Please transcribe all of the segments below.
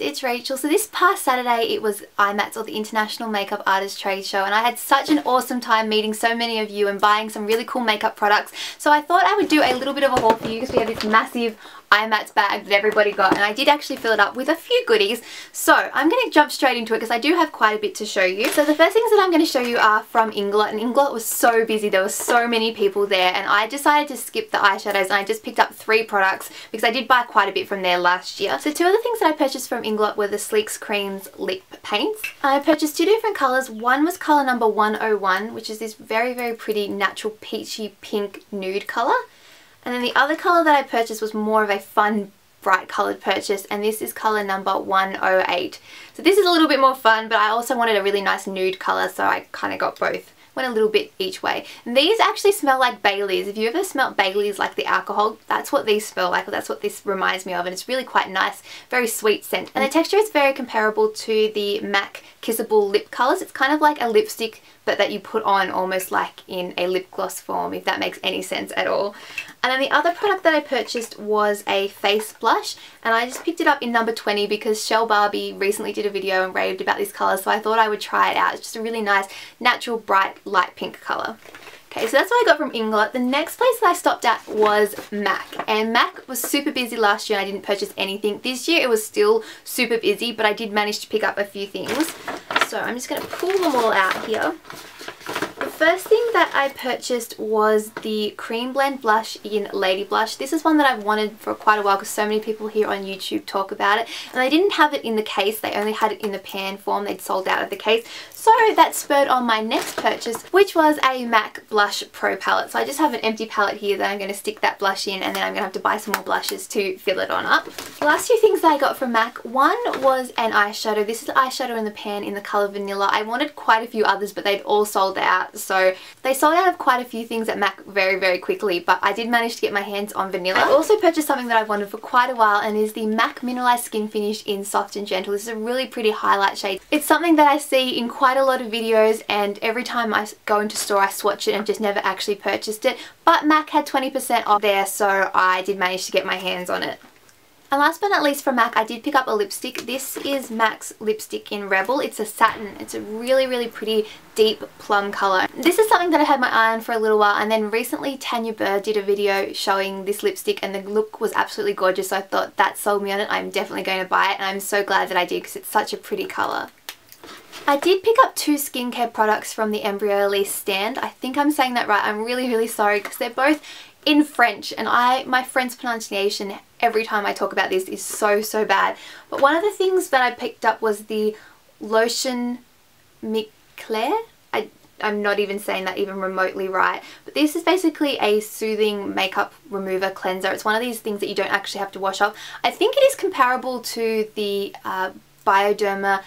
it's Rachel. So this past Saturday it was IMATS, or the International Makeup Artist Trade Show, and I had such an awesome time meeting so many of you and buying some really cool makeup products. So I thought I would do a little bit of a haul for you because we have this massive IMATS bag that everybody got, and I did actually fill it up with a few goodies. So I'm going to jump straight into it because I do have quite a bit to show you. So the first things that I'm going to show you are from Inglot, and Inglot was so busy. There were so many people there, and I decided to skip the eyeshadows, and I just picked up 3 products because I did buy quite a bit from there last year. So 2 of the things that I purchased from Inglot were the Sleeks Creams lip paints. I purchased 2 different colours. One was colour number 101, which is this very, very pretty natural peachy pink nude colour. And then the other colour that I purchased was more of a fun, bright coloured purchase, and this is colour number 108. So this is a little bit more fun, but I also wanted a really nice nude colour, so I kind of got both. Went a little bit each way. And these actually smell like Baileys. If you ever smelt Baileys, like the alcohol, that's what these smell like. That's what this reminds me of, and it's really quite nice, very sweet scent. And the texture is very comparable to the MAC Kissable lip colours. It's kind of like a lipstick, but that you put on almost like in a lip gloss form, if that makes any sense at all. And then the other product that I purchased was a face blush, and I just picked it up in number 20 because Shell Barbie recently did a video and raved about this colour, so I thought I would try it out. It's just a really nice, natural, bright, light pink colour. Okay, so that's what I got from Inglot. The next place that I stopped at was MAC, and MAC was super busy last year and I didn't purchase anything. This year it was still super busy, but I did manage to pick up a few things. So I'm just going to pull them all out here. The first thing that I purchased was the Creamblend blush in LadyBlush. This is one that I've wanted for quite a while because so many people here on YouTube talk about it, and they didn't have it in the case, they only had it in the pan form. They'd sold out of the case. So that spurred on my next purchase, which was a MAC Blush Pro palette. So I just have an empty palette here that I'm going to stick that blush in, and then I'm going to have to buy some more blushes to fill it on up. The last 2 things that I got from MAC, one was an eyeshadow. This is eyeshadow in the pan in the colour Vanilla. I wanted quite a few others, but they'd all sold out. So they sold out of quite a few things at MAC very, very quickly, but I did manage to get my hands on Vanilla. I also purchased something that I've wanted for quite a while, and is the MAC Mineralize Skinfinish in Soft and Gentle. This is a really pretty highlight shade. It's something that I see in quite a lot of videos, and every time I go into store I swatch it and just never actually purchased it. But MAC had 20% off there, so I did manage to get my hands on it. And last but not least from MAC, I did pick up a lipstick. This is MAC's lipstick in Rebel. It's a satin. It's a really, really pretty deep plum colour. This is something that I had my eye on for a little while, and then recently Tanya Burr did a video showing this lipstick and the look was absolutely gorgeous, so I thought that sold me on it. I'm definitely going to buy it, and I'm so glad that I did because it's such a pretty colour. I did pick up 2 skincare products from the Embryo Elise stand. I think I'm saying that right. I'm really, really sorry because they're both in French, and my French pronunciation every time I talk about this is so bad. But one of the things that I picked up was the Lotion Miclair. I'm not even saying that even remotely right, but this is basically a soothing makeup remover cleanser. It's one of these things that you don't actually have to wash off. I think it is comparable to the Bioderma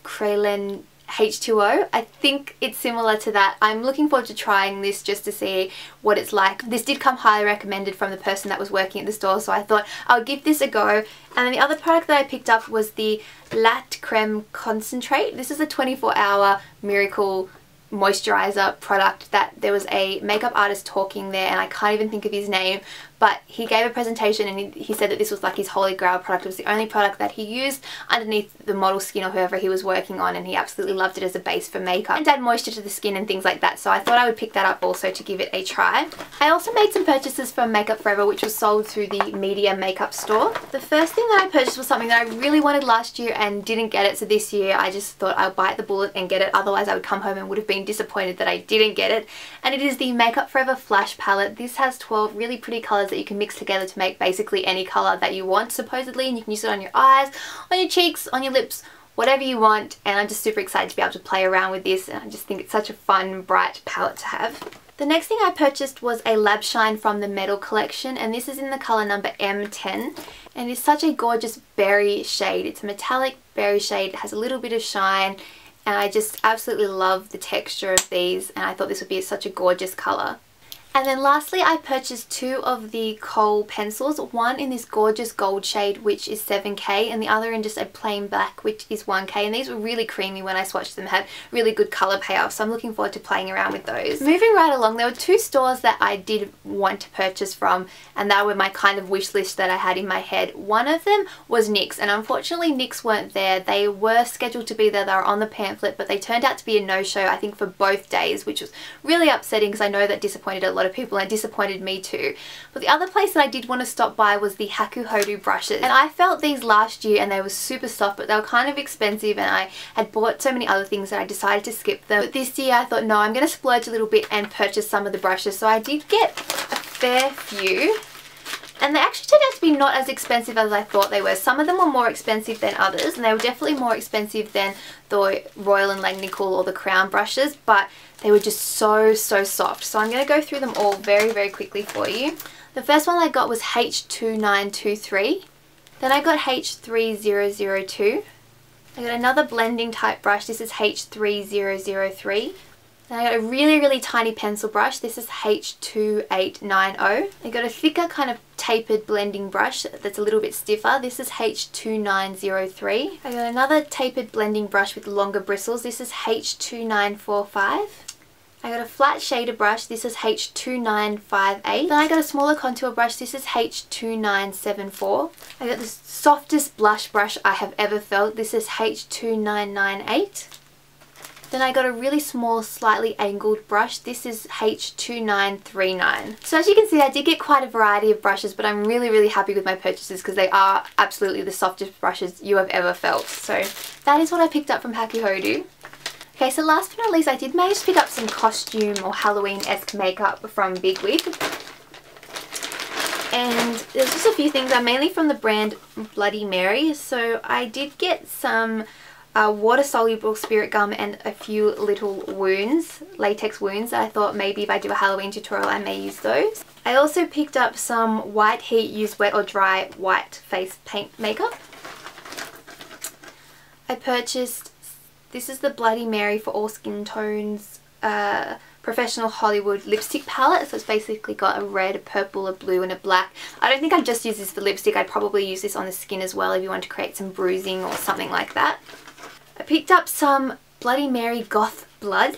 Creamblend H2O. I think it's similar to that. I'm looking forward to trying this just to see what it's like. This did come highly recommended from the person that was working at the store, so I thought I'll give this a go. And then the other product that I picked up was the Latte Creme Concentrate. This is a 24-hour miracle moisturizer product that there was a makeup artist talking there, and I can't even think of his name, but he gave a presentation and he said that this was like his holy grail product. It was the only product that he used underneath the model skin or whoever he was working on, and he absolutely loved it as a base for makeup and add moisture to the skin and things like that, so I thought I would pick that up also to give it a try. I also made some purchases from Makeup Forever, which was sold through the Media Makeup store. The first thing that I purchased was something that I really wanted last year and didn't get it, so this year I just thought I'll bite the bullet and get it, otherwise I would come home and would have been disappointed that I didn't get it. And it is the Makeup Forever Flash Palette. This has 12 really pretty colours that you can mix together to make basically any colour that you want supposedly, and you can use it on your eyes, on your cheeks, on your lips, whatever you want, and I'm just super excited to be able to play around with this, and I just think it's such a fun, bright palette to have. The next thing I purchased was a Lab Shine from the Metal collection, and this is in the colour number M10, and it's such a gorgeous berry shade. It's a metallic berry shade, it has a little bit of shine, and I just absolutely love the texture of these, and I thought this would be such a gorgeous colour. And then lastly, I purchased 2 of the kohl pencils, one in this gorgeous gold shade which is 7K and the other in just a plain black which is 1K, and these were really creamy when I swatched them, had really good colour payoff, so I'm looking forward to playing around with those. Moving right along, there were 2 stores that I did want to purchase from, and that were my kind of wish list that I had in my head. One of them was NYX, and unfortunately NYX weren't there. They were scheduled to be there, they were on the pamphlet, but they turned out to be a no-show, I think for both days, which was really upsetting because I know that disappointed a lot of people and it disappointed me too. But the other place that I did want to stop by was the Hakuhodo brushes, and I felt these last year and they were super soft, but they were kind of expensive and I had bought so many other things that I decided to skip them. But this year I thought, no, I'm going to splurge a little bit and purchase some of the brushes, so I did get a fair few. And they actually turned out to be not as expensive as I thought they were. Some of them were more expensive than others, and they were definitely more expensive than the Royal and Langnickel or the Crown brushes, but they were just so soft. So I'm going to go through them all very quickly for you. The first one I got was H2923. Then I got H3002. I got another blending type brush. This is H3003. Then I got a really tiny pencil brush. This is H2890. I got a thicker kind of tapered blending brush that's a little bit stiffer. This is H2903. I got another tapered blending brush with longer bristles. This is H2945. I got a flat shader brush. This is H2958. Then I got a smaller contour brush. This is H2974. I got the softest blush brush I have ever felt. This is H2998. Then I got a really small, slightly angled brush. This is H2939. So as you can see, I did get quite a variety of brushes, but I'm really happy with my purchases because they are absolutely the softest brushes you have ever felt. So that is what I picked up from Hakuhodo. Okay, so last but not least, I did manage to pick up some costume or Halloween-esque makeup from Big Wig. And there's just a few things. I'm mainly from the brand Bloody Mary. So I did get some water-soluble spirit gum and a few little wounds, latex wounds, that I thought maybe if I do a Halloween tutorial I may use those. I also picked up some White Heat Use Wet or Dry white face paint makeup. I purchased, this is the Bloody Mary for all skin tones Professional Hollywood lipstick palette. So it's basically got a red, a purple, a blue and a black. I don't think I'd just use this for lipstick. I'd probably use this on the skin as well if you want to create some bruising or something like that. I picked up some Bloody Mary Goth Blood.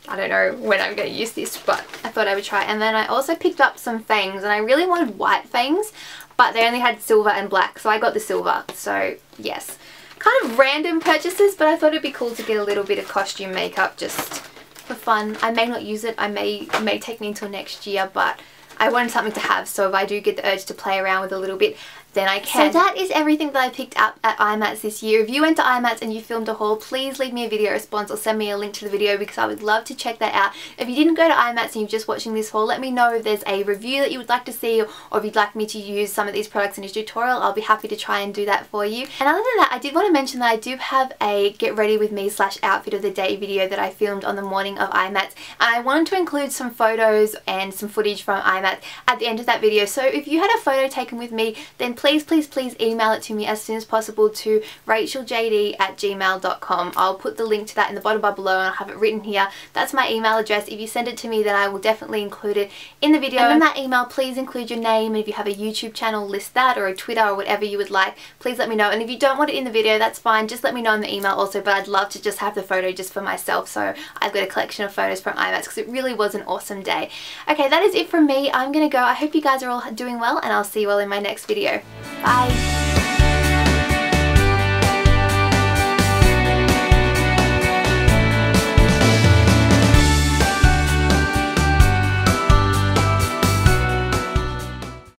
I don't know when I'm going to use this, but I thought I would try. And then I also picked up some fangs, and I really wanted white fangs, but they only had silver and black, so I got the silver. So yes, kind of random purchases, but I thought it'd be cool to get a little bit of costume makeup just for fun. I may not use it, it may take me until next year, but I wanted something to have, so if I do get the urge to play around with a little bit, then I can. So that is everything that I picked up at IMATS this year. If you went to IMATS and you filmed a haul, please leave me a video response or send me a link to the video because I would love to check that out. If you didn't go to IMATS and you're just watching this haul, let me know if there's a review that you would like to see, or if you'd like me to use some of these products in a tutorial. I'll be happy to try and do that for you. And other than that, I did want to mention that I do have a get ready with me / outfit of the day video that I filmed on the morning of IMATS, and I wanted to include some photos and some footage from IMATS at the end of that video. So if you had a photo taken with me, then please email it to me as soon as possible to RachaelJadee@gmail.com. I'll put the link to that in the bottom bar below, and I'll have it written here. That's my email address. If you send it to me, then I will definitely include it in the video. And in that email, please include your name, and if you have a YouTube channel, list that, or a Twitter, or whatever you would like. Please let me know. And if you don't want it in the video, that's fine. Just let me know in the email also, but I'd love to just have the photo just for myself. So I've got a collection of photos from IMATS because it really was an awesome day. Okay, that is it from me. I'm gonna go. I hope you guys are all doing well, and I'll see you all in my next video. Bye!